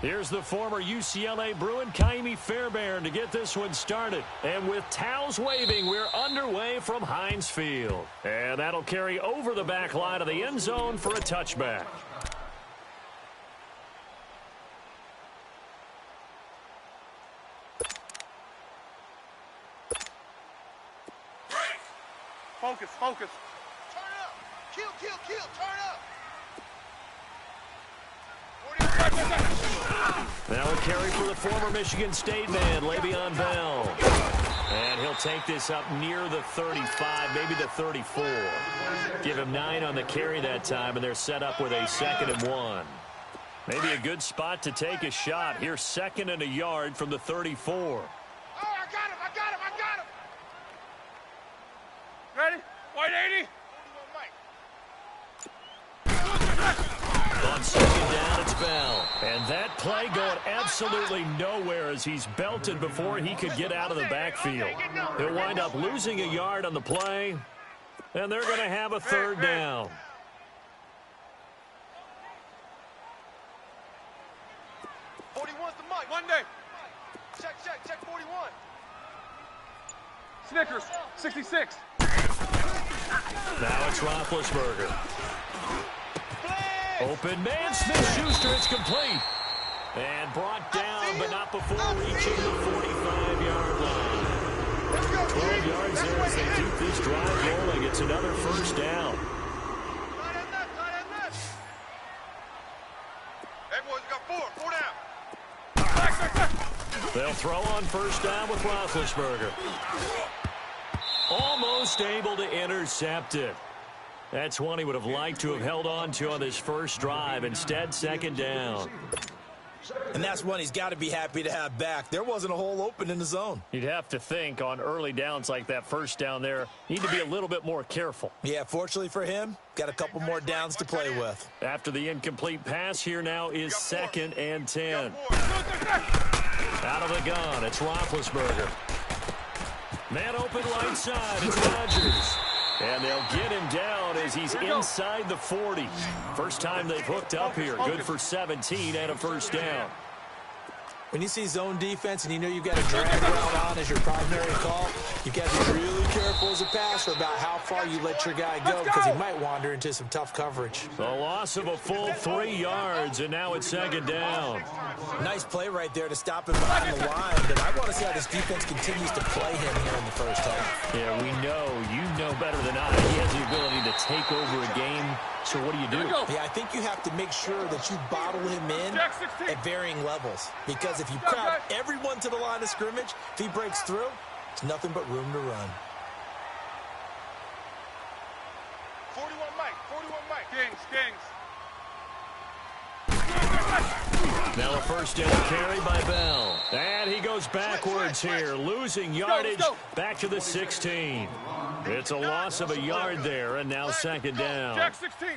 Here's the former UCLA Bruin, Kaimi Fairbairn, to get this one started. And with towels waving, we're underway from Heinz Field. And that'll carry over the back line of the end zone for a touchback. Focus, focus. Turn up. Kill, kill, kill. Turn up. Now a carry for the former Michigan State man, Le'Veon Bell. And he'll take this up near the 35, maybe the 34. Give him 9 on the carry that time, and they're set up with a 2nd and 1. Maybe a good spot to take a shot. Here's 2nd and a yard from the 34. Oh, I got him, I got him, I got him. Ready? White 80. On 2nd down, it's Bell. And that play going absolutely nowhere as he's belted before he could get out of the backfield. He'll wind up losing a yard on the play, and they're going to have a 3rd down. Monday. Check, 41. Snickers, 66. Now it's Roethlisberger. Open man, Smith-Schuster, it's complete. And brought down, but not before reaching the 45-yard line. 12 yards there as they keep this drive rolling. It's another 1st down. Everyone's got 4 down. They'll throw on 1st down with Roethlisberger. Almost able to intercept it. That's one he would have liked to have held on to on this first drive. Instead, 2nd down. And that's one he's got to be happy to have back. There wasn't a hole open in the zone. You'd have to think on early downs like that 1st down there, need to be a little bit more careful. Yeah, fortunately for him, got a couple more downs to play with. After the incomplete pass, here now is 2nd and 10. Out of the gun, it's Roethlisberger. Man open right side, it's Rodgers. And they'll get him down as he's inside the 40. First time they've hooked up here. Good for 17 and a 1st down. When you see zone defense and you know you've got a drag route on as your primary call, you've got to be really careful as a passer about how far you let your guy go because he might wander into some tough coverage. The loss of a full 3 yards, and now it's 2nd down. Nice play right there to stop him behind the line, but I want to see how this defense continues to play him here in the 1st half. Yeah, we know. You know better than I. He has the ability to take over a game. So what do you do? Yeah, I think you have to make sure that you bottle him in at varying levels. Because if you crowd everyone to the line of scrimmage, if he breaks through, it's nothing but room to run. 41 Mike. Kings. Now a 1st down carry by Bell. And he goes backwards here, losing yardage back to the 16. It's a loss of a yard there, and now 2nd down. Jack 16.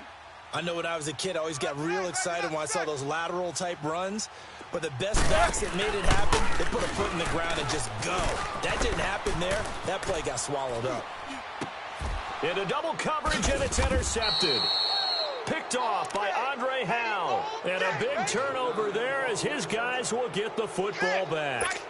I know when I was a kid, I always got real excited when I saw those lateral-type runs. But the best backs that made it happen, they put a foot in the ground and just go. That didn't happen there. That play got swallowed up. Into double coverage, and it's intercepted. Picked off by Andre Howe. And a big turnover there as his guys will get the football back.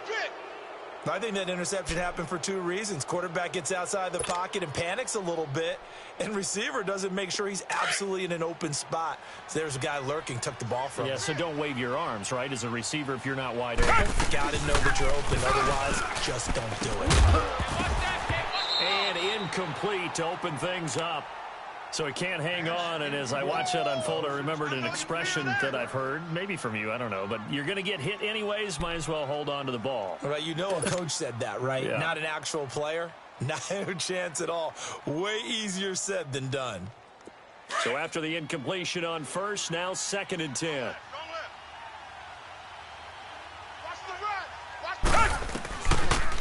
I think that interception happened for 2 reasons. Quarterback gets outside the pocket and panics a little bit, and receiver doesn't make sure he's absolutely in an open spot. So there's a guy lurking, took the ball from him. Yeah, so don't wave your arms, right, as a receiver if you're not wide open. Got to know that you're open, otherwise just don't do it. And incomplete to open things up. So he can't hang on, and as I watch that unfold, I remembered an expression that I've heard, maybe from you, I don't know, but you're going to get hit anyways, might as well hold on to the ball. Right, you know a coach said that, right? Yeah. Not an actual player. No chance at all. Way easier said than done. So after the incompletion on 1st, now 2nd and 10.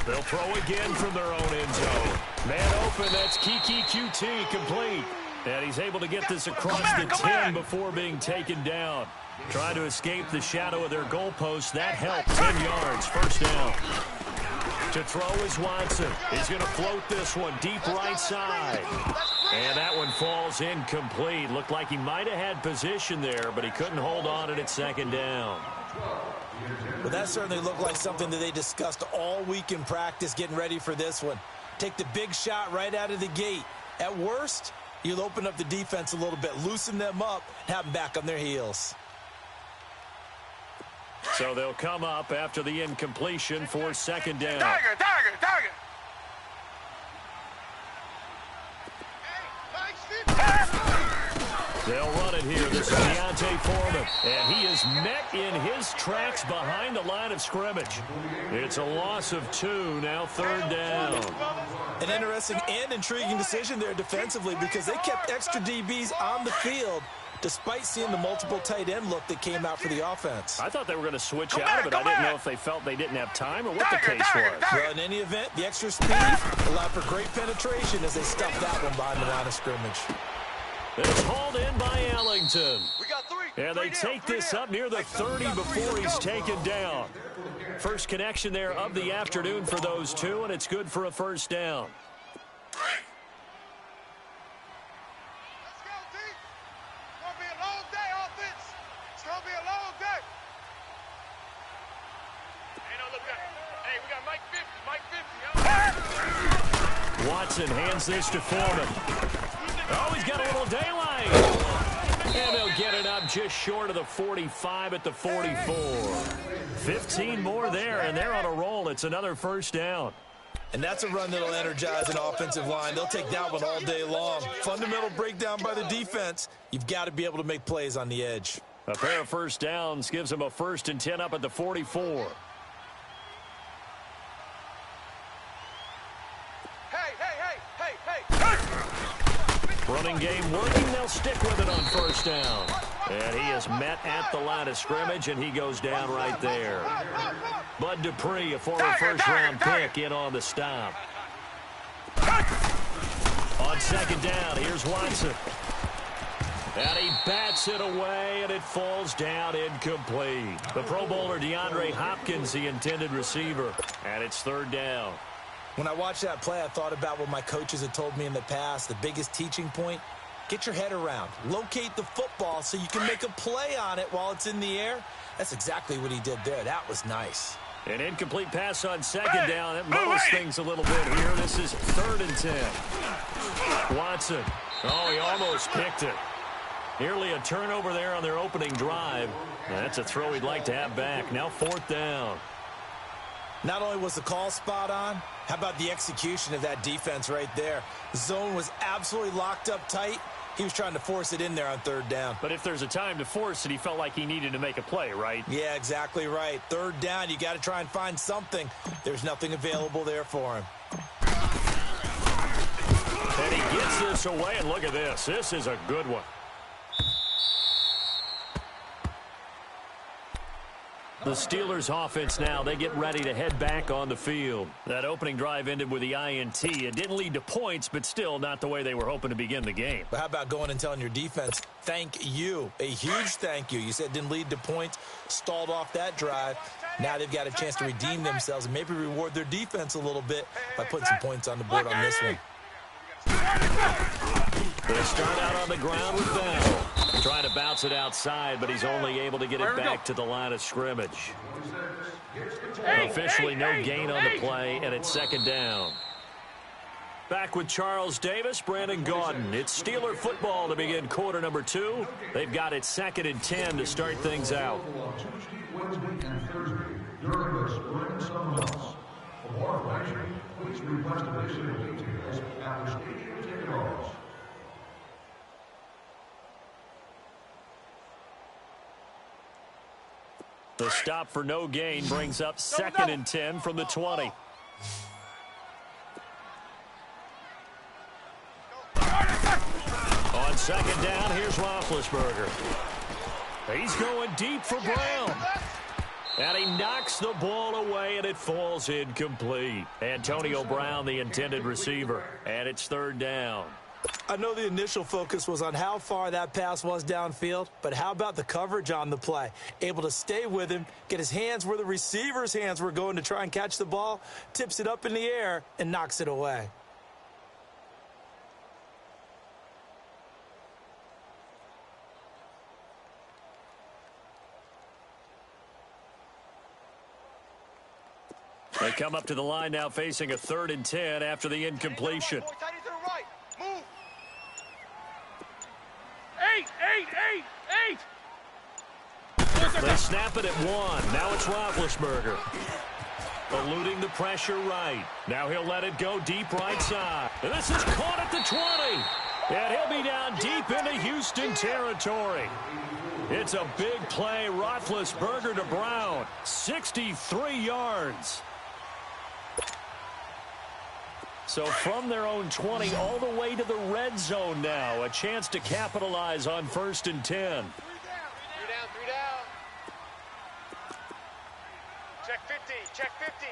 They'll throw again from their own end zone. Man open, that's Kiki QT, complete. And he's able to get this across the 10 before being taken down. Trying to escape the shadow of their goalpost. That helped. 10 yards, 1st down. To throw is Watson. He's going to float this one deep right side. And that one falls incomplete. Looked like he might have had position there, but he couldn't hold on at second down. Well, that certainly looked like something that they discussed all week in practice getting ready for this one. Take the big shot right out of the gate. At worst, you'll open up the defense a little bit, loosen them up, and have them back on their heels. So they'll come up after the incompletion for second down. Target. They'll run it here. This is Deontay Foreman. And he is met in his tracks behind the line of scrimmage. It's a loss of 2, now third down. An interesting and intriguing decision there defensively because they kept extra DBs on the field despite seeing the multiple tight end look that came out for the offense. I thought they were going to switch out of it. I didn't know if they felt they didn't have time or what the case was. Well, in any event, the extra speed allowed for great penetration as they stuffed that one behind the line of scrimmage. It's hauled in by Ellington. We got 3. And they take this up near the 30 before he's taken down. First connection there of the afternoon for those two, and it's good for a first down. Let's go, D. It's going to be a long day, offense. It's going to be a long day. Hey, no, look at Hey, we got Mike 50, y'all. Watson hands this to Foreman. Oh, he's got a little daylight. And they'll get it up just short of the 45 at the 44. 15 more there, and they're on a roll. It's another first down. And that's a run that'll energize an offensive line. They'll take that one all day long. Fundamental breakdown by the defense. You've got to be able to make plays on the edge. A pair of first downs gives them a 1st and 10 up at the 44. Running game working. They'll stick with it on first down. And he is met at the line of scrimmage, and he goes down right there. Bud Dupree, a former first-round pick, in on the stop. On second down, here's Watson. And he bats it away, and it falls down incomplete. The Pro Bowler DeAndre Hopkins, the intended receiver. And it's third down. When I watched that play, I thought about what my coaches had told me in the past. The biggest teaching point, get your head around. Locate the football so you can make a play on it while it's in the air. That's exactly what he did there. That was nice. An incomplete pass on second down. That mows things a little bit here. This is 3rd and 10. Watson. Oh, he almost picked it. Nearly a turnover there on their opening drive. That's a throw he'd like to have back. Now 4th down. Not only was the call spot on, how about the execution of that defense right there? The zone was absolutely locked up tight. He was trying to force it in there on 3rd down. But if there's a time to force it, he felt like he needed to make a play, right? Yeah, exactly right. 3rd down, you got to try and find something. There's nothing available there for him. And he gets this away, and look at this. This is a good one. The Steelers offense now, they get ready to head back on the field. That opening drive ended with the INT. It didn't lead to points, but still not the way they were hoping to begin the game. But how about going and telling your defense, thank you, a huge thank you. You said it didn't lead to points, stalled off that drive. Now they've got a chance to redeem themselves and maybe reward their defense a little bit by putting some points on the board on this one. They start out on the ground with Bell. Trying to bounce it outside, but he's only able to get it back to the line of scrimmage. Officially no gain on the play, and it's 2nd down. Back with Charles Davis, Brandon Gaudin. It's Steeler football to begin quarter number 2. They've got it 2nd and 10 to start things out. The stop for no gain brings up 2nd and 10 from the 20. On 2nd down, here's Roethlisberger. He's going deep for Brown. And he knocks the ball away, and it falls incomplete. Antonio Brown, the intended receiver. And it's 3rd down. I know the initial focus was on how far that pass was downfield, but how about the coverage on the play? Able to stay with him, get his hands where the receiver's hands were going to try and catch the ball, tips it up in the air, and knocks it away. They come up to the line now facing a 3rd and 10 after the incompletion. Move. 8. They snap it at 1. Now it's Roethlisberger. Eluding the pressure right. Now he'll let it go deep right side. And this is caught at the 20. And he'll be down deep into Houston territory. It's a big play. Roethlisberger to Brown. 63 yards. So from their own 20 all the way to the red zone now. A chance to capitalize on 1st and 10. 3 down. Check 50.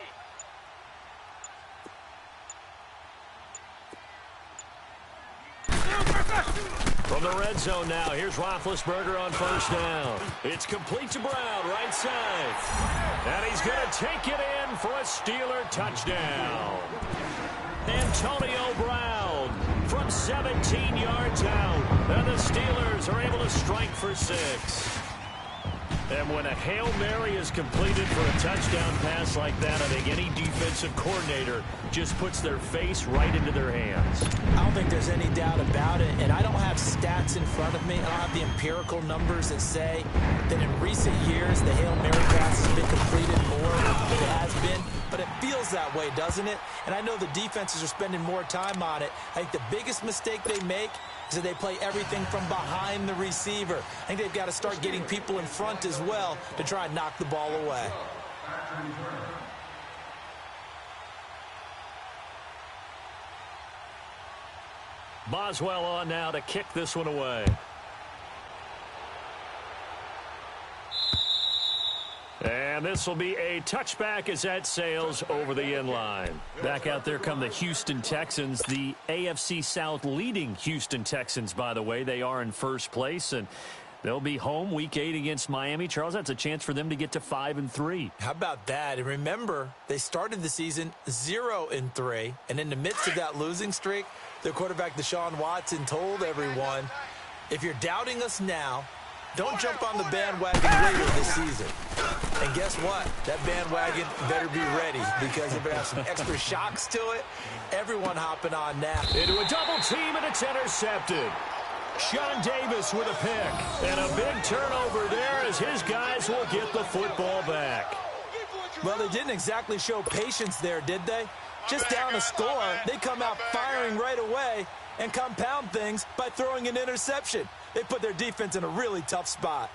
From the red zone now, here's Roethlisberger on 1st down. It's complete to Brown, right side. And he's going to take it in for a Steeler touchdown. Antonio Brown from 17 yards out. And the Steelers are able to strike for 6. And when a Hail Mary is completed for a touchdown pass like that, I think any defensive coordinator just puts their face right into their hands. I don't think there's any doubt about it, and I don't have stats in front of me. I don't have the empirical numbers that say that in recent years the Hail Mary pass has been completed more than it has been, but it feels that way, doesn't it? And I know the defenses are spending more time on it. I think the biggest mistake they make is that they play everything from behind the receiver. I think they've got to start getting people in front as well to try and knock the ball away. Boswell on now to kick this one away. And this will be a touchback as that sails over the end line. Back out there come the Houston Texans, the AFC South leading Houston Texans, by the way. They are in 1st place, and they'll be home Week 8 against Miami. Charles, that's a chance for them to get to 5-3. How about that? And remember, they started the season 0-3, and in the midst of that losing streak, their quarterback Deshaun Watson told everyone, if you're doubting us now, don't jump on the bandwagon later this season. And guess what? That bandwagon better be ready, because if it has some extra shocks to it, everyone hopping on now. Into a double team, and it's intercepted. Sean Davis with a pick. And a big turnover there as his guys will get the football back. Well, they didn't exactly show patience there, did they? Just down a score, they come out firing right away and compound things by throwing an interception. They put their defense in a really tough spot.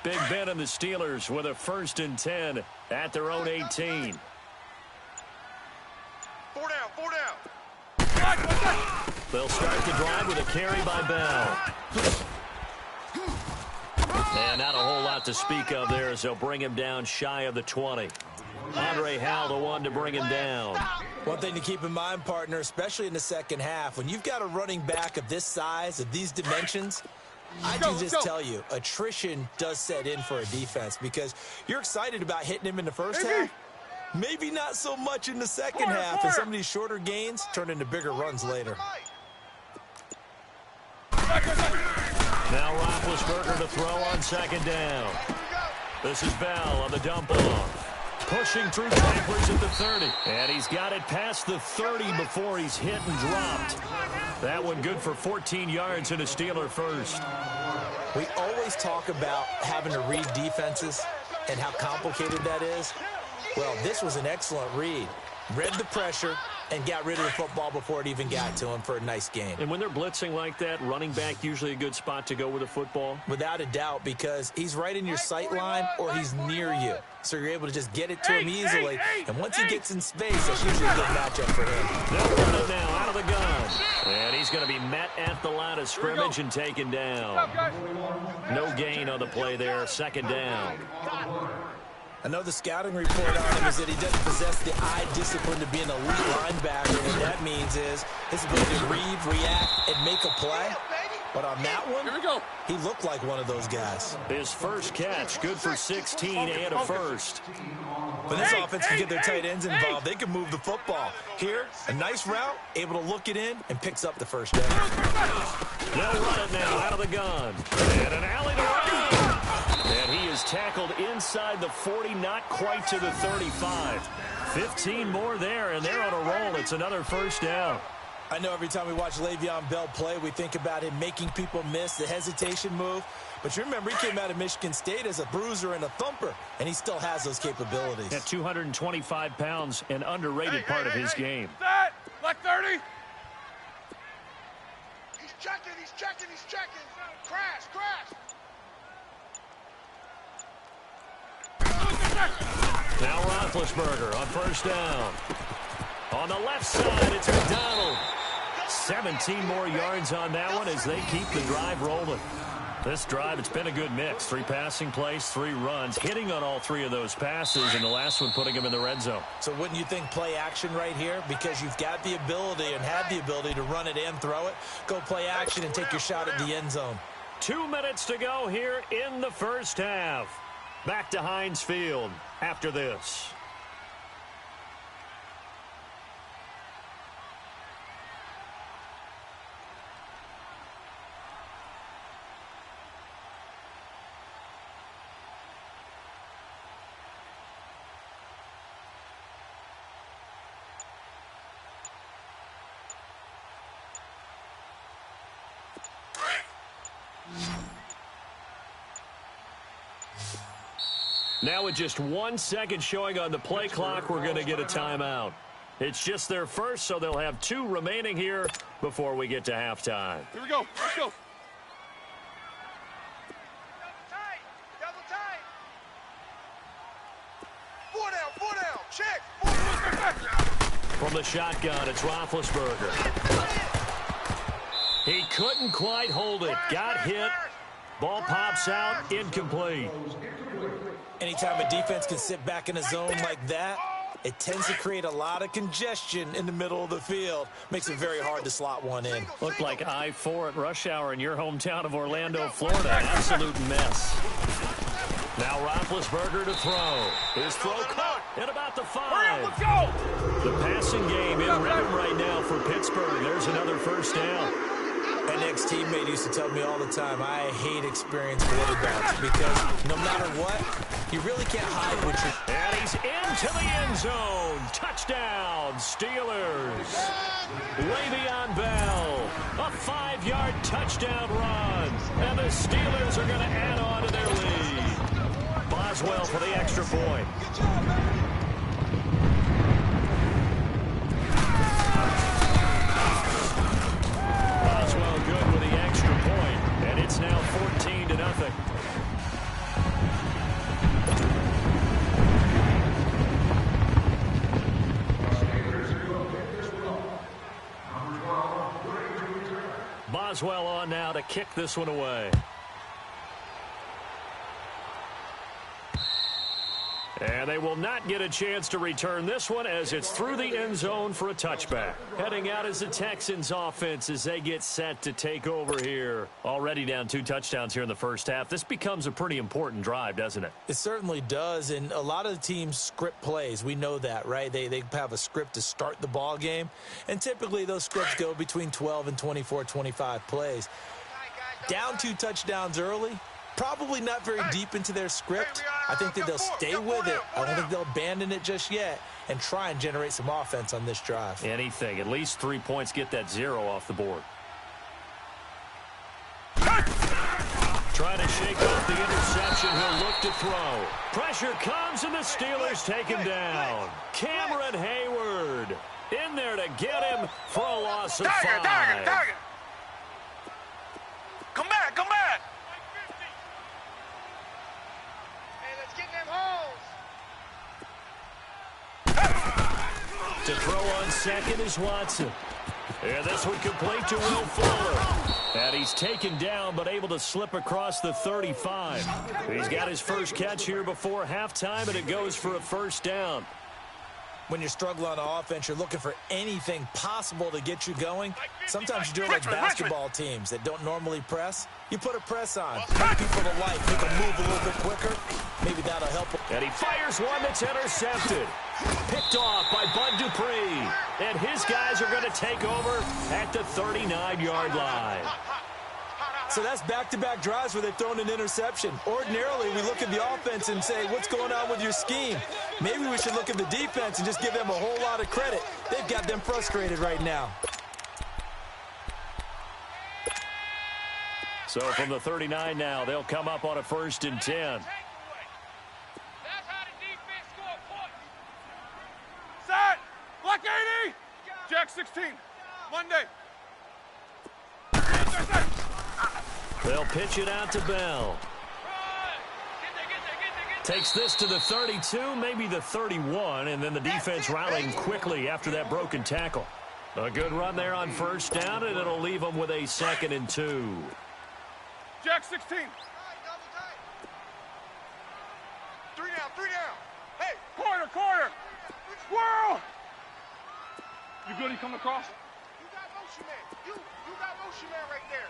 Big Ben and the Steelers with a 1st and 10 at their own 18. 4 down. They'll start the drive with a carry by Bell. And not a whole lot to speak of there as they'll bring him down shy of the 20. Andre Howell, the one to bring him down. One thing to keep in mind, partner, especially in the second half, when you've got a running back of this size, of these dimensions, I can just tell you, attrition does set in for a defense, because you're excited about hitting him in the first half. Maybe not so much in the second half, and some of these shorter gains turn into bigger runs later. Now Roethlisberger to throw on 2nd down. This is Bell on the dump off. Pushing through tacklers at the 30. And he's got it past the 30 before he's hit and dropped. That one good for 14 yards and a Steeler first. We always talk about having to read defenses and how complicated that is. Well, this was an excellent read. Read the pressure and got rid of the football before it even got to him for a nice game. And when they're blitzing like that, running back usually a good spot to go with the football? Without a doubt, because he's right in your sight line or he's near you. So you're able to just get it to him easily. And once he gets in space, that's usually a good matchup for him. They'll run it now out of the gun. And he's going to be met at the line of scrimmage and taken down. No gain on the play there, second down. I know the scouting report on him is that he doesn't possess the eye discipline to be an elite linebacker. What that means is his ability to read, react, and make a play. But on that one, he looked like one of those guys. His first catch, good for 16 and a first. When this offense can get their tight ends involved, they can move the football. Here, a nice route, able to look it in, and picks up the first down. They'll run it now out of the gun. And an alley to run. And he is tackled inside the 40, not quite to the 35. 15 more there, and they're on a roll. It's another first down. I know every time we watch Le'Veon Bell play, we think about him making people miss, the hesitation move. But you remember, he came out of Michigan State as a bruiser and a thumper, and he still has those capabilities. At 225 pounds, an underrated part of his game. Set! Like 30! He's checking, he's checking, he's checking. Crash, crash. Now Roethlisberger on first down. On the left side, it's McDonald. 17 more yards on that one as they keep the drive rolling. This drive, it's been a good mix. 3 passing plays, 3 runs, hitting on all 3 of those passes, and the last one putting him in the red zone. So wouldn't you think play action right here? Because you've got the ability and had the ability to run it and throw it. Go play action and take your shot at the end zone. 2 minutes to go here in the first half. Back to Heinz Field after this. Now with just 1 second showing on the play clock, we're going to get a timeout. It's just their first, so they'll have 2 remaining here before we get to halftime. Here we go. Let's go. Double tight. 4 down. Check. From the shotgun, it's Roethlisberger. He couldn't quite hold it. Got hit. Ball pops out, incomplete. Anytime a defense can sit back in a zone like that, it tends to create a lot of congestion in the middle of the field. Makes it very hard to slot one in. Looked like I-4 at rush hour in your hometown of Orlando, Florida. Absolute mess. Now Roethlisberger to throw. His throw caught at about the 5. Hurry up, let's go! The passing game in rhythm right now for Pittsburgh. There's another first down. An ex-teammate used to tell me all the time, I hate experienced quarterbacks because no matter what, you really can't hide what you're... And he's into the end zone. Touchdown, Steelers. Le'Veon Bell, a 5-yard touchdown run. And the Steelers are going to add on to their lead. Boswell for the extra point. Boswell good with the extra point, and it's now 14-0. Boswell on now to kick this one away. And they will not get a chance to return this one as it's through the end zone for a touchback. Heading out is the Texans offense as they get set to take over here. Already down 2 touchdowns here in the first half. This becomes a pretty important drive, doesn't it? It certainly does, and a lot of the teams script plays. We know that, right? They have a script to start the ball game, and typically those scripts go between 12 and 24, 25 plays. Down 2 touchdowns early, probably not very deep into their script. I think that they'll stay with it. I don't think they'll abandon it just yet and try and generate some offense on this drive. Anything. At least 3 points, get that 0 off the board. Trying to shake off the interception. He'll look to throw. Pressure comes, and the Steelers take him down. Cameron Hayward in there to get him for a loss of 5. Target. Come back. To throw on second is Watson. And this one complete to Will Fuller. And he's taken down, but able to slip across the 35. He's got his first catch here before halftime, and it goes for a first down. When you're struggling on offense, you're looking for anything possible to get you going. Sometimes you do it like basketball teams that don't normally press. You put a press on, make people to life, make them move a little bit quicker. Maybe that'll help. And he fires one that's intercepted. Picked off by Bud Dupree. And his guys are going to take over at the 39-yard line. So that's back-to-back drives where they've thrown an interception. Ordinarily, we look at the offense and say, what's going on with your scheme? Maybe we should look at the defense and just give them a whole lot of credit. They've got them frustrated right now. So from the 39 now, they'll come up on a 1st and 10. That's how the defense score points. Set. Black 80. Jack 16. Monday. They'll pitch it out to Bell. Takes this to the 32, maybe the 31, and then the defense rallying quickly after that broken tackle. A good run there on 1st down, and it'll leave them with a 2nd and 2. Jack 16. 3 down, 3 down. Hey, Corner. Squirrel. You good? He come across? you got motion man. You got motion man right there.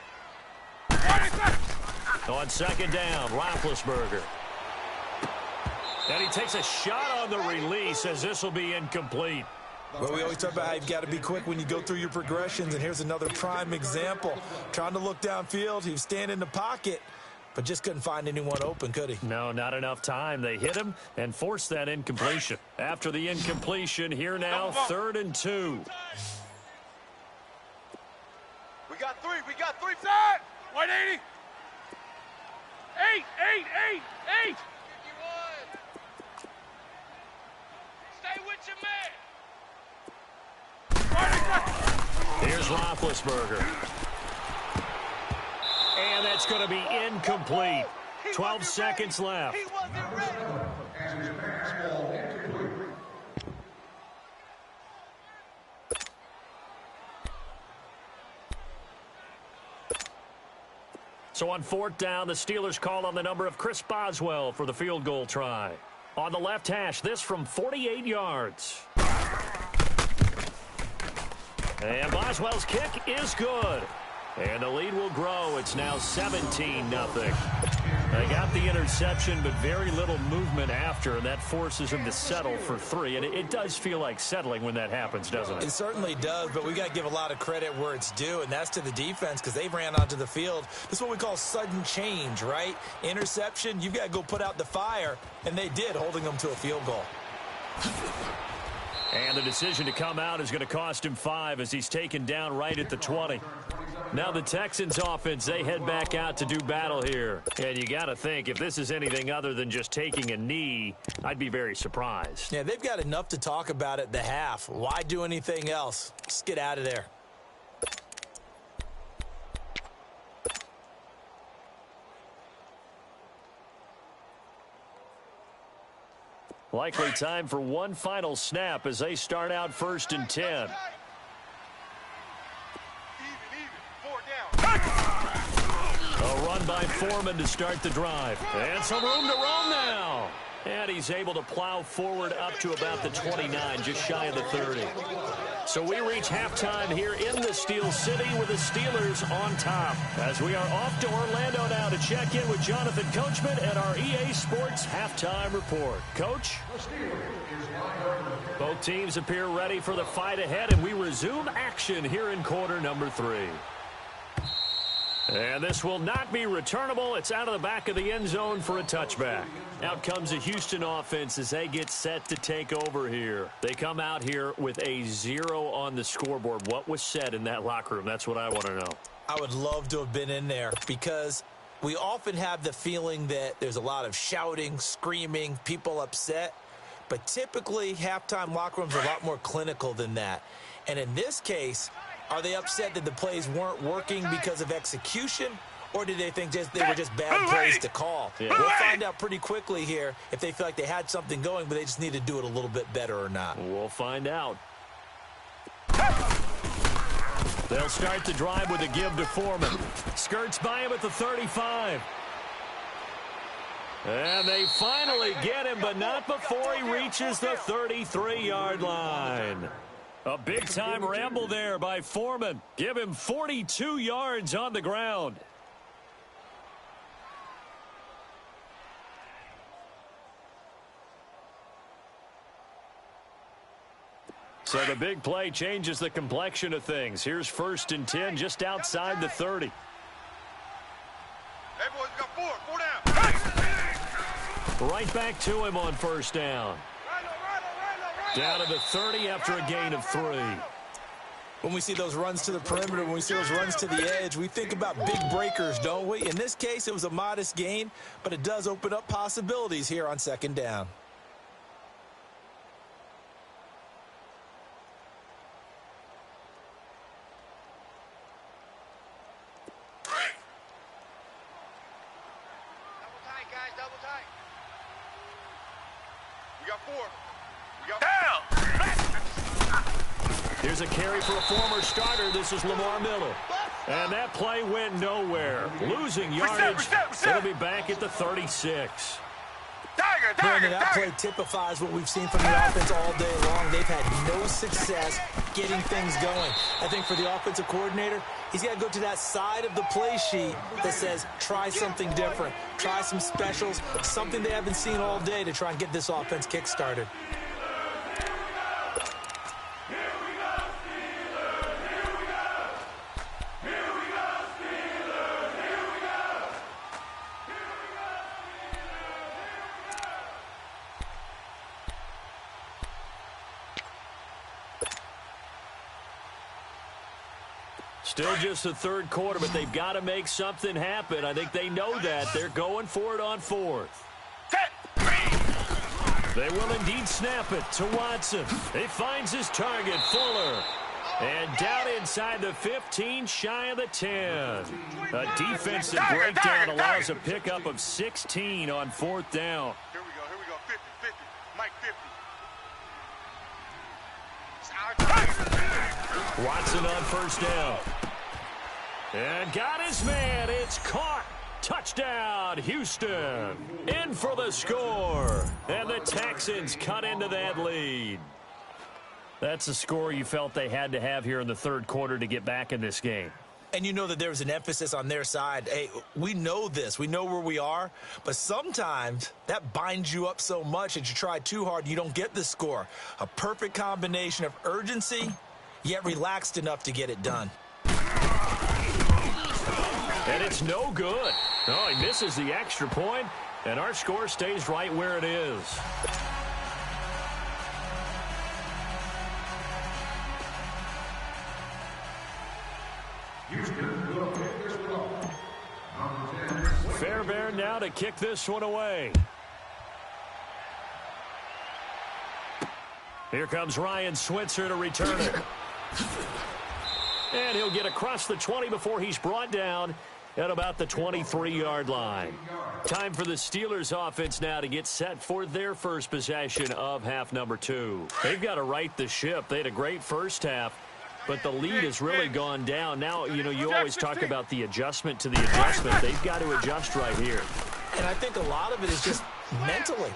On 2nd down, Roethlisberger. And he takes a shot on the release as this will be incomplete. Well, we always talk about how you've got to be quick when you go through your progressions, and here's another prime example. Trying to look downfield, he was standing in the pocket, but just couldn't find anyone open, could he? No, not enough time. They hit him and forced that incompletion. After the incompletion, here now, 3rd and 2. We got three. Set. White 80. 8. Stay with your man. Here's Roethlisberger. And that's going to be incomplete. 12 seconds left. He wasn't ready. So on 4th down, the Steelers call on the number of Chris Boswell for the field goal try. On the left hash, this from 48 yards. And Boswell's kick is good. And the lead will grow. It's now 17-0. They got the interception, but very little movement after, and that forces them to settle for 3. And it does feel like settling when that happens, doesn't it? It certainly does, but we got to give a lot of credit where it's due, and that's to the defense because they ran onto the field. This is what we call sudden change, right? Interception, you've got to go put out the fire, and they did, holding them to a field goal. And the decision to come out is going to cost him 5 as he's taken down right at the 20. Now the Texans offense, they head back out to do battle here. And you got to think, if this is anything other than just taking a knee, I'd be very surprised. Yeah, they've got enough to talk about at the half. Why do anything else? Just get out of there. Likely time for one final snap as they start out 1st and 10. Even. 4 down. A run by Foreman to start the drive. And some room to roam now. And he's able to plow forward up to about the 29, just shy of the 30. So we reach halftime here in the Steel City with the Steelers on top. As we are off to Orlando now to check in with Jonathan Coachman at our EA Sports Halftime Report. Coach? Both teams appear ready for the fight ahead, and we resume action here in quarter number 3. And this will not be returnable. It's out of the back of the end zone for a touchback. Out comes the Houston offense as they get set to take over here. They come out here with a 0 on the scoreboard. What was said in that locker room? That's what I want to know. I would love to have been in there because we often have the feeling that there's a lot of shouting, screaming, people upset. But typically, halftime locker rooms are a lot more clinical than that. And in this case, are they upset that the plays weren't working because of execution, or did they think they were just bad plays to call? Yeah. We'll find out pretty quickly here if they feel like they had something going, but they just need to do it a little bit better or not. We'll find out. They'll start the drive with a give to Foreman. Skirts by him at the 35. And they finally get him, but not before he reaches the 33-yard line. A big-time ramble there by Foreman. Give him 42 yards on the ground. So the big play changes the complexion of things. Here's 1st and 10 just outside the 30. Hey, boys, we got four down. Right back to him on 1st down. Down to the 30 after a gain of 3. When we see those runs to the perimeter, when we see those runs to the edge, we think about big breakers, don't we? In this case, it was a modest gain, but it does open up possibilities here on 2nd down. Here's a carry for a former starter. This is Lamar Miller. And that play went nowhere. Losing yardage. It'll be back at the 36. Brandon, that play typifies what we've seen from the offense all day long. They've had no success getting things going. I think for the offensive coordinator, he's got to go to that side of the play sheet that says, try something different. Try some specials, something they haven't seen all day to try and get this offense kick-started. Still just the 3rd quarter, but they've got to make something happen. I think they know that. They're going for it on 4th. They will indeed snap it to Watson. He finds his target, Fuller. And down inside the 15, shy of the 10. A defensive breakdown allows a pickup of 16 on 4th down. Here we go, 50, Mike 50. Watson on 1st down. And got his man. It's caught. Touchdown, Houston. In for the score. And the Texans cut into that lead. That's a score you felt they had to have here in the 3rd quarter to get back in this game. And you know that there was an emphasis on their side. Hey, we know this. We know where we are. But sometimes that binds you up so much that you try too hard, you don't get the score. A perfect combination of urgency, yet relaxed enough to get it done. And it's no good. Oh, he misses the extra point, and our score stays right where it is. Fairbairn now to kick this one away. Here comes Ryan Switzer to return it. And he'll get across the 20 before he's brought down at about the 23-yard line. Time for the Steelers offense now to get set for their first possession of half number 2. They've got to right the ship. They had a great first half, but the lead has really gone down. Now, you know, you always talk about the adjustment to the adjustment. They've got to adjust right here. And I think a lot of it is just mentally.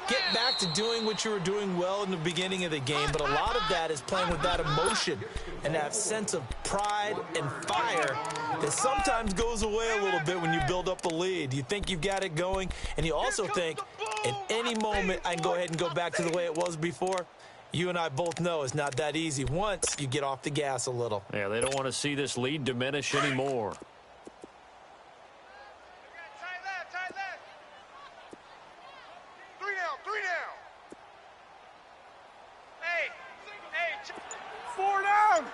Get back to doing what you were doing well in the beginning of the game, but a lot of that is playing with that emotion and that sense of pride and fire that sometimes goes away a little bit when you build up a lead. You think you've got it going, and you also think at any moment I can go ahead and go back to the way it was before. You and I both know it's not that easy once you get off the gas a little. Yeah, they don't want to see this lead diminish anymore. Four down.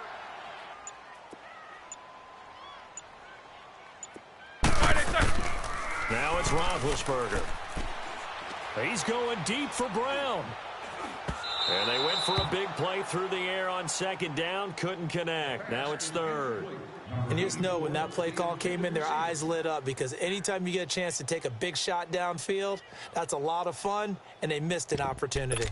Now it's Roethlisberger. He's going deep for Brown. And they went for a big play through the air on 2nd down. Couldn't connect. Now it's 3rd. And you just know when that play call came in, their eyes lit up, because anytime you get a chance to take a big shot downfield, that's a lot of fun, and they missed an opportunity.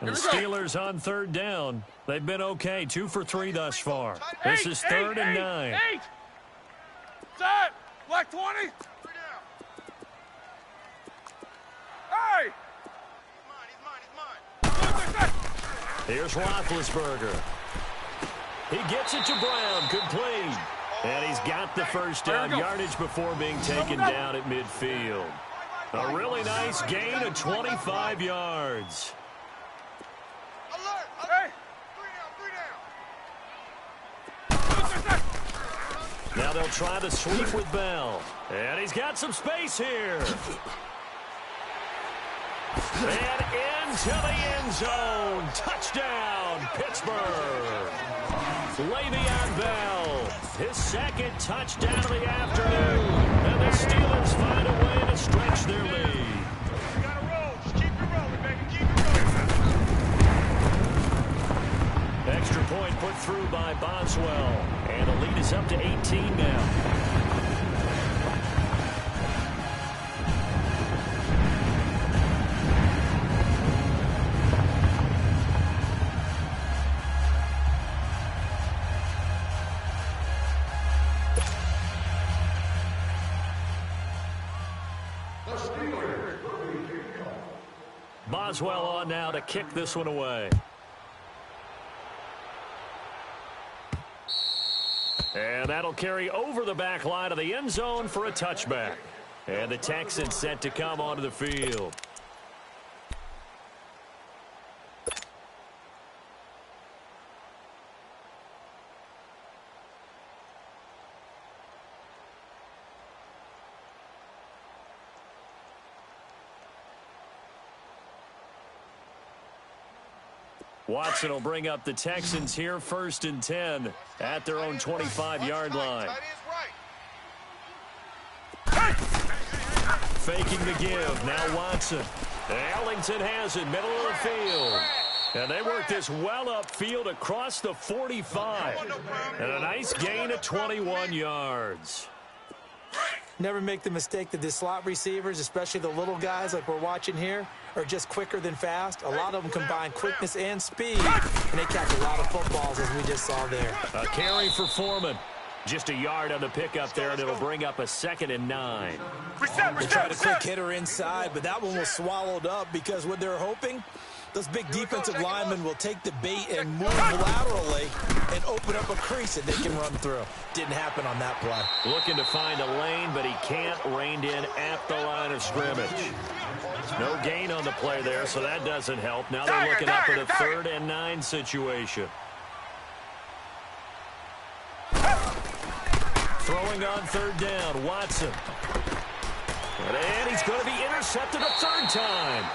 The Steelers on third down. They've been okay, 2 for 3 thus far. This is 3rd and 9. Set! Black 20! Hey! He's mine. Here's Roethlisberger. He gets it to Brown, complete. And he's got the first down yardage before being taken down at midfield. A really nice gain of 25 yards. Alert! Hey! 3 down. Now they'll try the sweep with Bell. And he's got some space here. And into the end zone. Touchdown, Pittsburgh. Le'Veon Bell, his second touchdown of the afternoon. And the Steelers find a way to stretch their lead. You gotta roll. Just keep it rolling, baby. Keep it rolling. Extra point put through by Boswell. And the lead is up to 18 now. Boswell on now to kick this one away. And that'll carry over the back line of the end zone for a touchback. And the Texans set to come onto the field. Watson will bring up the Texans here, 1st and 10 at their own 25-yard line. Faking the give. Now Watson. Ellington has it, middle of the field. And they work this well upfield across the 45. And a nice gain of 21 yards. Never make the mistake that the slot receivers, especially the little guys like we're watching here, are just quicker than fast. A lot of them combine quickness and speed, and they catch a lot of footballs, as we just saw there. A carry for Foreman. Just a yard on the pickup there, and it'll bring up a 2nd and 9. They tried a quick hitter inside, but that one was swallowed up because what they're hoping, those big defensive linemen will take the bait and move laterally and open up a crease that they can run through. Didn't happen on that play. Looking to find a lane, but he can't. Reined in at the line of scrimmage. No gain on the play there, so that doesn't help. Now they're looking up at a 3rd and 9 situation. Throwing on 3rd down, Watson. And he's going to be intercepted a 3rd time.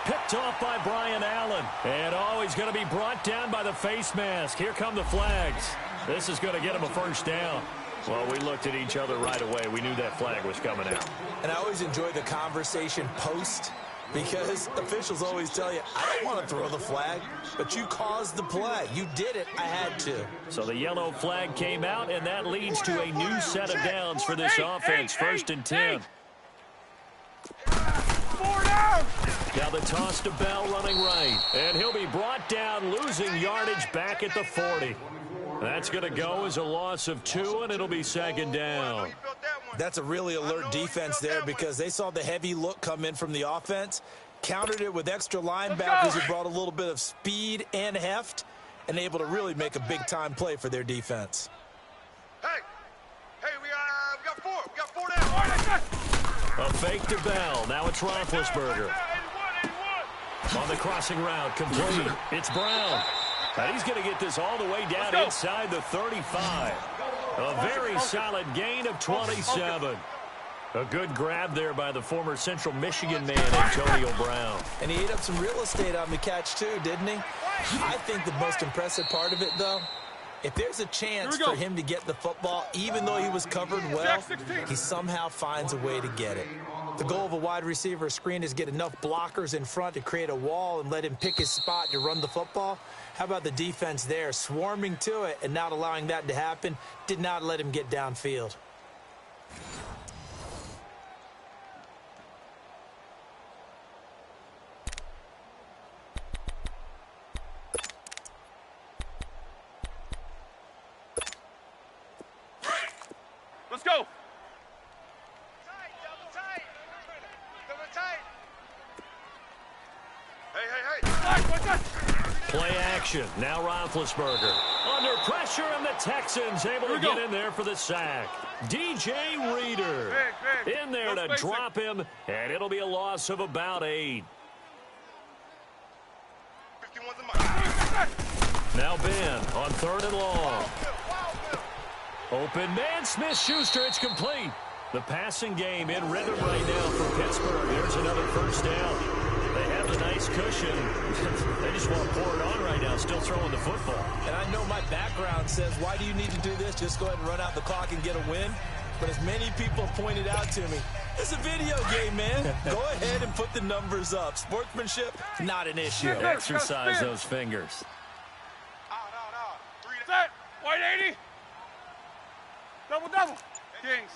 Picked off by Brian Allen. And, he's going to be brought down by the face mask. Here come the flags. This is going to get him a 1st down. Well, we looked at each other right away. We knew that flag was coming out. And I always enjoy the conversation post because officials always tell you, I don't want to throw the flag, but you caused the play. You did it. I had to. So the yellow flag came out, and that leads to a new set of downs for this offense. 1st and 10. 4 down! Now the toss to Bell running right. And he'll be brought down, losing yardage back at the 40. That's going to go as a loss of 2, and it'll be 2nd down. That's a really alert defense there because they saw the heavy look come in from the offense, countered it with extra linebackers who brought a little bit of speed and heft, and able to really make a big-time play for their defense. Hey, we got 4. We got 4 down. A fake to Bell. Now it's Roethlisberger. 81. On the crossing route, complete. It's Brown. And he's going to get this all the way down inside the 35. A very solid gain of 27. A good grab there by the former Central Michigan man, Antonio Brown. And he ate up some real estate on the catch, too, didn't he? I think the most impressive part of it, though, if there's a chance for him to get the football, even though he was covered well, he somehow finds a way to get it. The goal of a wide receiver screen is get enough blockers in front to create a wall and let him pick his spot to run the football. How about the defense there, swarming to it and not allowing that to happen? Did not let him get downfield. Let's go. Tight, double tight. Double tight. Hey. What's that? Play action. Now Roethlisberger. Under pressure, and the Texans able to get in there for the sack. DJ Reader Big. in there to drop him, and it'll be a loss of about 8. 51's a mile. Now Ben on 3rd and long. Wild Bill. Open man, Smith-Schuster. It's complete. The passing game in rhythm right now for Pittsburgh. There's another first down. They have a nice cushion. They just want to pour it on right now, still throwing the football. And I know my background says, why do you need to do this? Just go ahead and run out the clock and get a win. But as many people pointed out to me, it's a video game, man. Go ahead and put the numbers up. Sportsmanship, not an issue. Exercise those fingers. Out. Set. White 80. Double. Kings.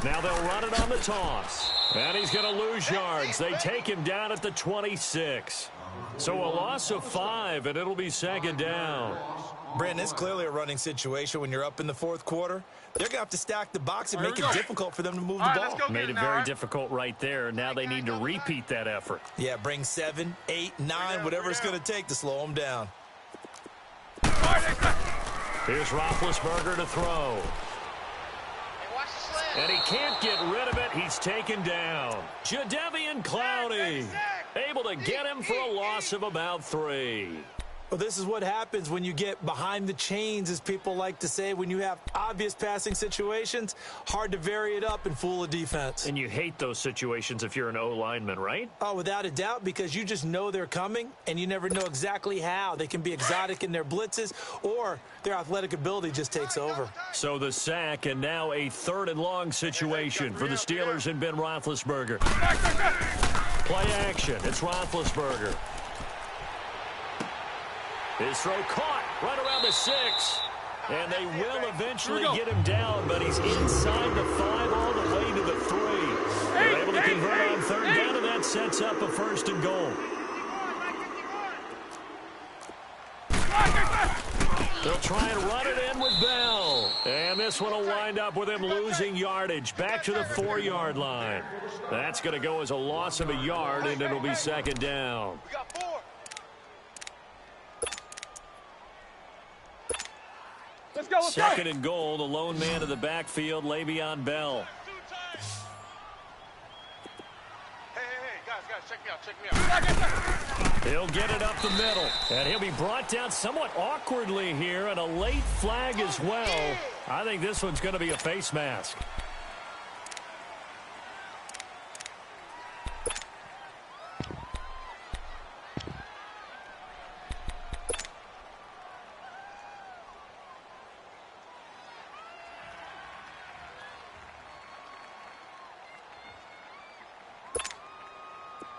Now they'll run it on the toss. And he's going to lose yards. They take him down at the 26. So a loss of 5, and it'll be 2nd down. Brandon, it's clearly a running situation when you're up in the 4th quarter. They're going to have to stack the box and make it difficult for them to move the ball. Made it very difficult right there. Now they need to repeat that effort. Yeah, bring 7, 8, 9, whatever it's going to take to slow them down. Here's Roethlisberger to throw. And he can't get rid of it. He's taken down. Jadeveon Clowney able to get him for a loss of about 3. Well, this is what happens when you get behind the chains, as people like to say. When you have obvious passing situations, hard to vary it up and fool a defense. And you hate those situations if you're an O-lineman, right? Oh, without a doubt, because you just know they're coming, and you never know exactly how. They can be exotic in their blitzes, or their athletic ability just takes over. So the sack, and now a 3rd and long situation for the Steelers and Ben Roethlisberger. Play action. It's Roethlisberger. His throw caught right around the 6. And they will eventually get him down, but he's inside the 5 all the way to the 3. They're able to convert on 3rd down, and that sets up a 1st and goal. They'll try and run it in with Bell. And this one will wind up with him losing yardage back to the 4-yard line. That's going to go as a loss of a yard, and it'll be 2nd down. We got 4. Let's go. 2nd and goal. The lone man of the backfield, Le'Veon Bell. Hey, guys, check me out. He'll get it up the middle, and he'll be brought down somewhat awkwardly here, and a late flag as well. I think this one's going to be a face mask.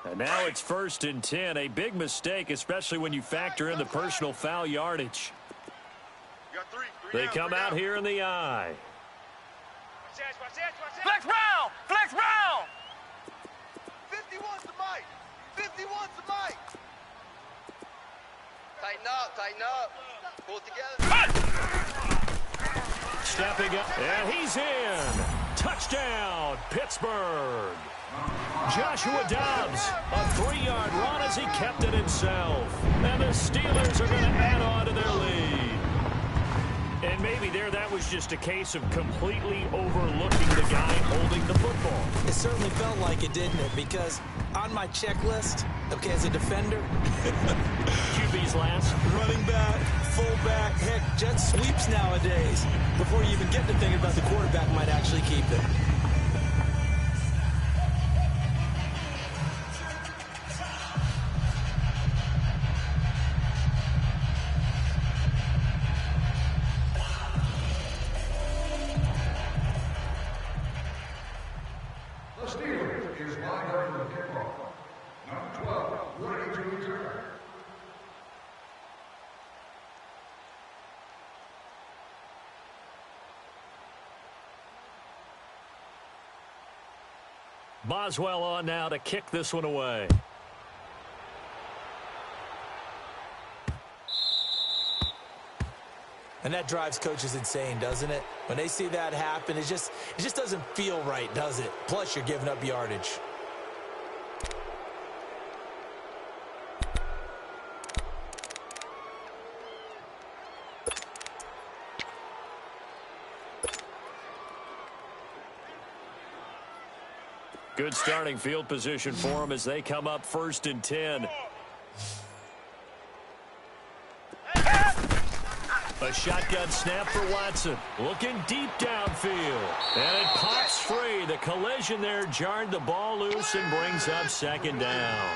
And now it's 1st and 10, a big mistake, especially when you factor in the personal foul yardage. You got 3. They come out here in the eye. Watch this. Flex round. 51's the mic. 51's the mic. Tighten up. Pull it together. Stepping up, and he's in. Touchdown, Pittsburgh. Joshua Dobbs, a 3-yard run as he kept it himself. And the Steelers are going to add on to their lead. And maybe that was just a case of completely overlooking the guy holding the football. It certainly felt like it, didn't it? Because on my checklist, okay, as a defender, QB's last. running back, fullback, heck, jet sweeps nowadays. Before you even get to thinking about the quarterback might actually keep it. The Steelers is lined up for the kickoff. Number 12, ready to return. Boswell on now to kick this one away. And that drives coaches insane, doesn't it? When they see that happen, it just doesn't feel right, does it? Plus, you're giving up yardage. Good starting field position for them as they come up 1st and 10. A shotgun snap for Watson. Looking deep downfield. And it pops free. The collision there jarred the ball loose and brings up 2nd down.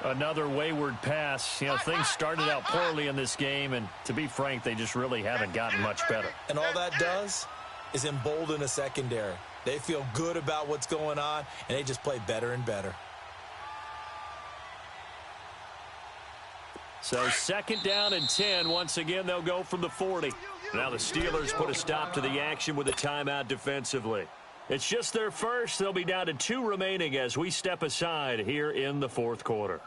Another wayward pass. You know, things started out poorly in this game, and to be frank, they just really haven't gotten much better. And all that does is embolden a secondary. They feel good about what's going on, and they just play better and better. So 2nd down and 10. Once again, they'll go from the 40. Now the Steelers put a stop to the action with a timeout defensively. It's just their first. They'll be down to 2 remaining as we step aside here in the 4th quarter.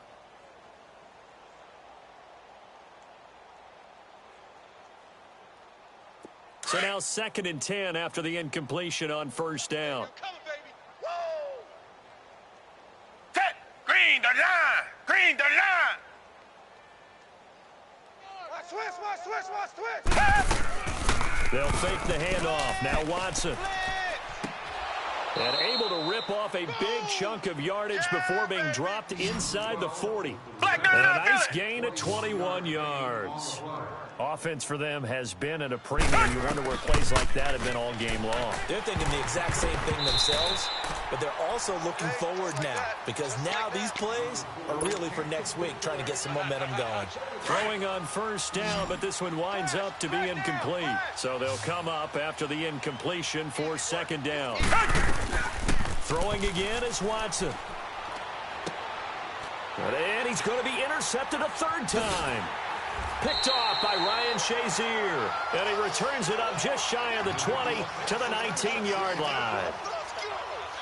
So now 2nd and 10 after the incompletion on 1st down. Set. Green the line. Green the line. Switch. They'll fake the handoff. Now Watson. And able to rip off a big chunk of yardage before being dropped inside the 40. And a nice gain of 21 yards. Offense for them has been at a premium. You wonder where plays like that have been all game long. They're thinking the exact same thing themselves, but they're also looking forward now because now these plays are really for next week, trying to get some momentum going. Throwing on 1st down, but this one winds up to be incomplete. So they'll come up after the incompletion for 2nd down. Throwing again is Watson. And he's going to be intercepted a 3rd time. Picked off by Ryan Shazier. And he returns it up just shy of the 20 to the 19-yard line.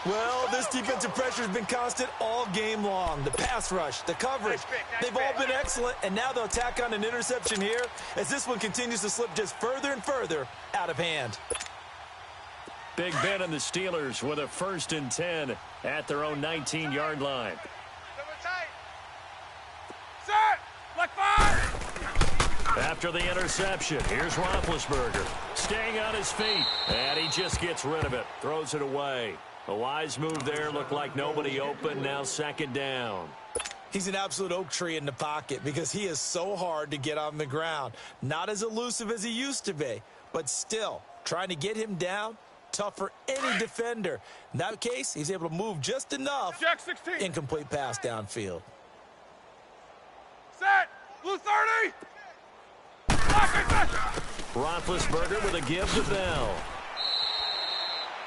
Well, this defensive pressure has been constant all game long. The pass rush, the coverage, they've all been excellent, and now they'll tack on an interception here as this one continues to slip just further and further out of hand. Big Ben and the Steelers with a 1st and 10 at their own 19-yard line. Set. Like 5. After the interception, here's Roethlisberger. Staying on his feet, and he just gets rid of it. Throws it away. A wise move there. Looked like nobody open. Now 2nd down. He's an absolute oak tree in the pocket because he is so hard to get on the ground. Not as elusive as he used to be, but still, trying to get him down, tough for any defender. In that case, he's able to move just enough. Jack 16. Incomplete pass downfield. Set. Blue 30. Roethlisberger with a give to Bell.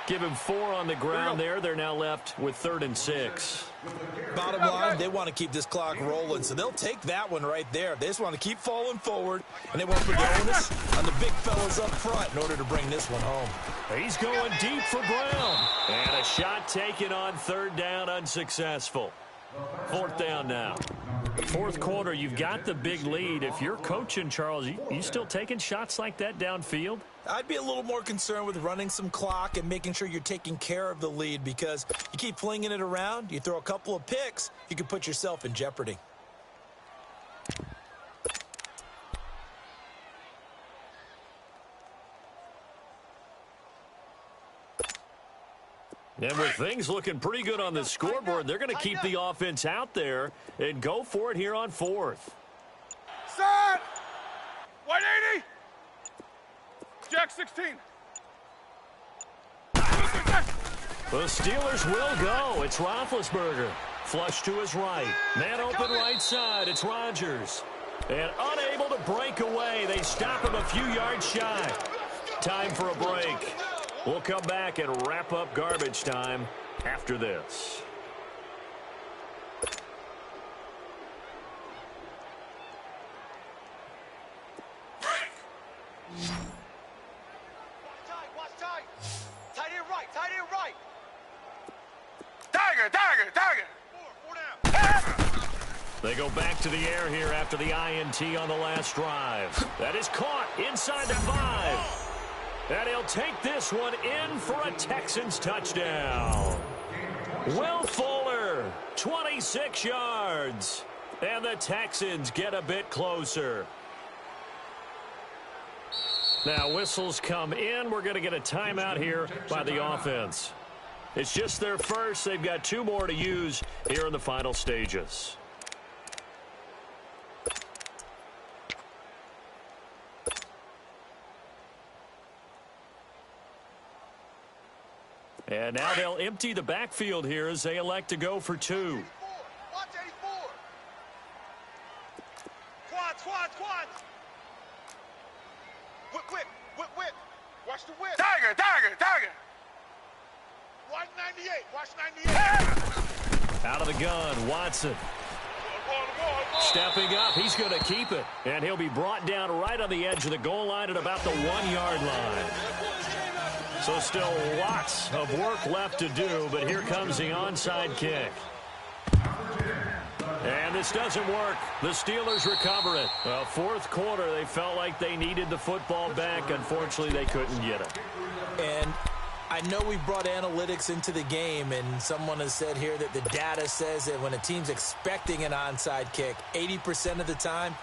Give him 4 on the ground there. They're now left with 3rd and 6. Bottom line, they want to keep this clock rolling, so they'll take that one right there. They just want to keep falling forward, and they won't put the onus on the big fellas up front in order to bring this one home. He's going deep for Brown. And a shot taken on 3rd down, unsuccessful. 4th down now. 4th quarter, you've got the big lead. If you're coaching, Charles, you still taking shots like that downfield? I'd be a little more concerned with running some clock and making sure you're taking care of the lead because you keep flinging it around, you throw a couple of picks, you can put yourself in jeopardy. And with things looking pretty good on the scoreboard, they're going to keep the offense out there and go for it here on 4th. Set. White 80. Jack 16. The Steelers will go. It's Roethlisberger. Flush to his right. Man open right side. It's Rodgers. And unable to break away. They stop him a few yards shy. Time for a break. We'll come back and wrap up garbage time after this. Watch tight. Tight end right. Tiger. 4 down. They go back to the air here after the INT on the last drive. That is caught inside the 5. And he'll take this one in for a Texans touchdown. Will Fuller, 26 yards. And the Texans get a bit closer. Now whistles come in. We're going to get a timeout here by the offense. It's just their first. They've got 2 more to use here in the final stages. And now they'll empty the backfield here as they elect to go for 2. Watch 84. Quad. Whip. Watch the whip. Tiger. Watch 98. Out of the gun, Watson. Stepping up, he's going to keep it. And he'll be brought down right on the edge of the goal line at about the 1-yard line. So still lots of work left to do, but here comes the onside kick. And this doesn't work. The Steelers recover it. Well, fourth quarter, they felt like they needed the football back. Unfortunately, they couldn't get it. And I know we brought analytics into the game, and someone has said here that the data says that when a team's expecting an onside kick, 80% of the time,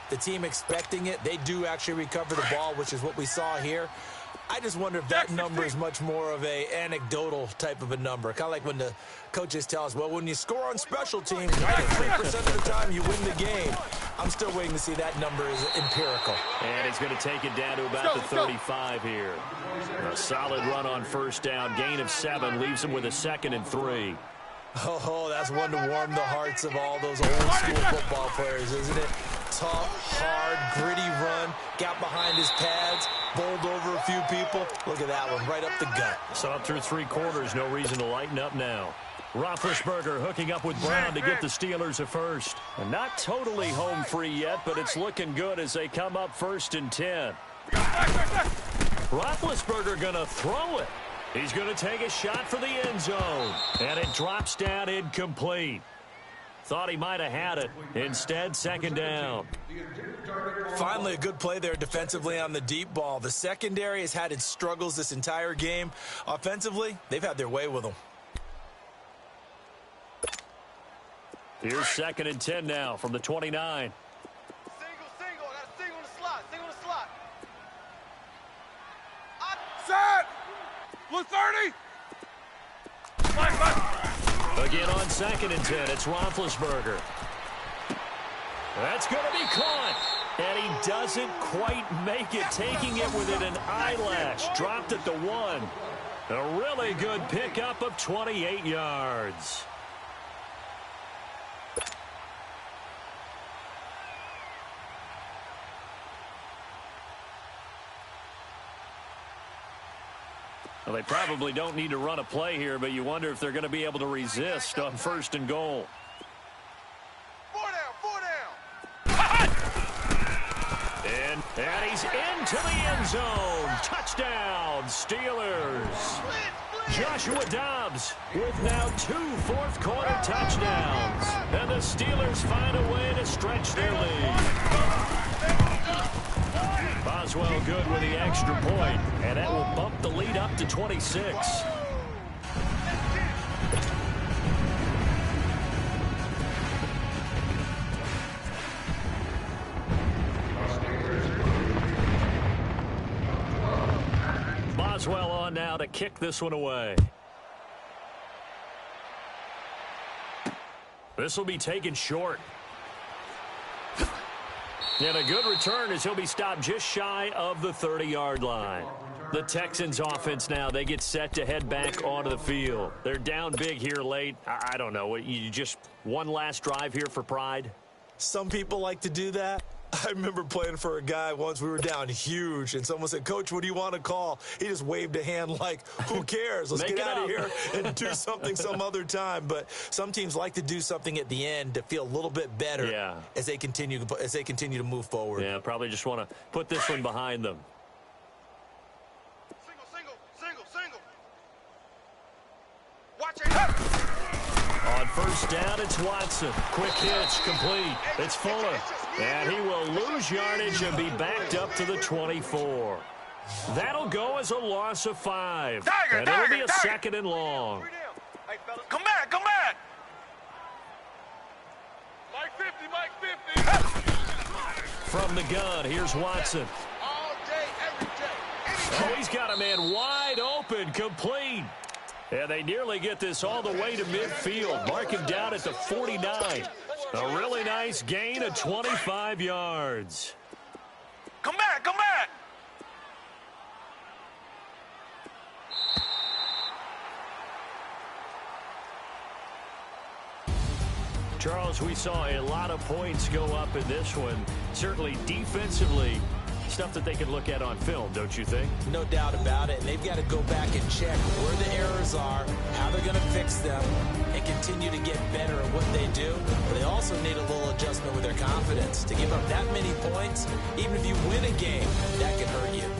the team expecting it, they do actually recover the ball, which is what we saw here. I just wonder if that number is much more of a anecdotal type of a number. Kind of like when the coaches tell us, well, when you score on special teams, 93% of the time you win the game. I'm still waiting to see that number is empirical. And it's going to take it down to about the 35 here. A solid run on first down. Gain of 7 leaves them with a 2nd and 3. Oh, that's one to warm the hearts of all those old school football players, isn't it? Tough, hard, gritty run. Got behind his pads, bowled over a few people. Look at that one, right up the gut. So up through 3 quarters, no reason to lighten up now. Roethlisberger hooking up with Brown to get the Steelers a first. And not totally home free yet, but it's looking good as they come up 1st and 10. Roethlisberger going to throw it. He's going to take a shot for the end zone. And it drops down incomplete. Thought he might have had it. Instead, 2nd down. Finally, a good play there defensively on the deep ball. The secondary has had its struggles this entire game. Offensively, they've had their way with them. Here's 2nd and 10 now from the 29. Single. I got a single in the slot. Set. Blue 30. Again on 2nd and 10, it's Roethlisberger. That's going to be caught. And he doesn't quite make it, taking it within an eyelash. Dropped at the 1. A really good pickup of 28 yards. Well, they probably don't need to run a play here, but you wonder if they're going to be able to resist on 1st and goal. 4 down. And he's into the end zone. Touchdown, Steelers. Joshua Dobbs with now 2 fourth-quarter touchdowns. And the Steelers find a way to stretch their lead. Boswell good with the extra point, and that will bump the lead up to 26. Boswell on now to kick this one away. This will be taken short. And a good return as he'll be stopped just shy of the 30-yard line. The Texans offense now, they get set to head back onto the field. They're down big here late. I don't know. You just one last drive here for pride? Some people like to do that. I remember playing for a guy once. We were down huge, and someone said, "Coach, what do you want to call?" He just waved a hand like, who cares? Let's get out of here and do something some other time. But some teams like to do something at the end to feel a little bit better as they continue to move forward. Yeah, probably just want to put this one behind them. Single. Watch it. On first down, it's Watson. Quick hitch, complete. It's Fuller. And he will lose yardage and be backed up to the 24. That'll go as a loss of 5. And it'll be a second and long. Come back, come back. Mike 50, Mike 50. From the gun, here's Watson. All day, every day. Oh, he's got a man wide open, complete. And they nearly get this all the way to midfield. Mark him down at the 49. A really nice gain of 25 yards. Come back, come back. Charles, we saw a lot of points go up in this one. Certainly defensively, stuff that they can look at on film, don't you think? No doubt about it. And they've got to go back and check where the errors are, how they're going to fix them, and continue to get better at what they do. But they also need a little adjustment with their confidence. To give up that many points, even if you win a game, that can hurt you.